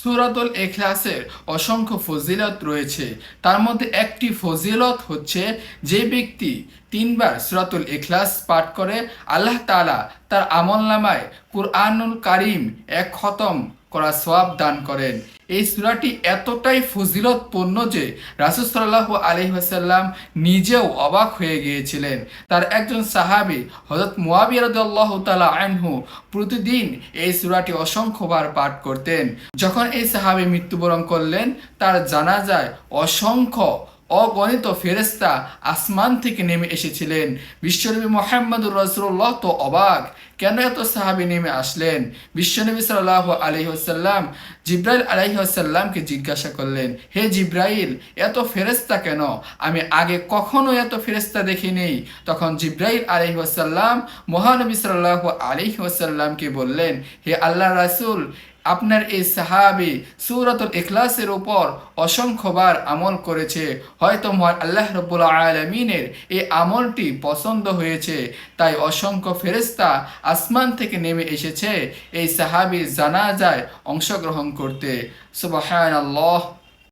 সূরাতুল ইখলাসের অসংখ্য ফজিলত রয়েছে। তার মধ্যে একটি ফজিলত হচ্ছে, যে ব্যক্তি 3বার সূরাতুল ইখলাস পাঠ করে আল্লাহ তাআলা তার আমলনামায় কুরআনুল কারীম এক খতম করা সওয়াব দান করেন। এই সূরাটি এতটাই ফজিলতপূর্ণ যে রাসূল সাল্লাল্লাহু আলাইহি ওয়াসাল্লাম নিজেও অবাক হয়ে গিয়েছিলেন। তার একজন সাহাবী হযরত মুয়াবিয়া রাদিয়াল্লাহু তাআলা আনহু প্রতিদিন এই সূরাটি অসংখ্যবার পাঠ করতেন। যখন এই সাহাবী মৃত্যুবরণ করলেন, তার জানাজায় অসংখ্য অগণিত ফেরেশতা আসমান থেকে নেমে এসেছিলেন। বিশ্বনবী মুহাম্মদুর রাসূলুল্লাহ তো অবাক, কেন এত সাহাবী নেমে আসলেন? বিশ্বনবী সাল্লাল্লাহু আলাইহি ওয়াসাল্লাম জিব্রাইল আলাইহিস সালামকে জিজ্ঞাসা করলেন, হে জিব্রাইল, এত ফেরেশতা কেন? আমি আগে কখনো এত ফেরেশতা দেখিনি। তখন জিব্রাইল আলাইহিস সালাম মহানবী সাল্লাল্লাহু আলাইহি ওয়াসাল্লামকে বললেন, হে আল্লাহর রাসূল, আপনার এই সাহাবী সূরাতুল ইখলাসের উপর অসংখ্যবার আমল করেছে, হয়তো মহান আল্লাহ রাব্বুল আলামিনের এই আমলটি পছন্দ হয়েছে, তাই অসংখ্য ফেরেশতা আসমান থেকে নেমে এসেছে এই সাহাবীর জানাজায় অংশগ্রহণ করতে। সুবহানাল্লাহ।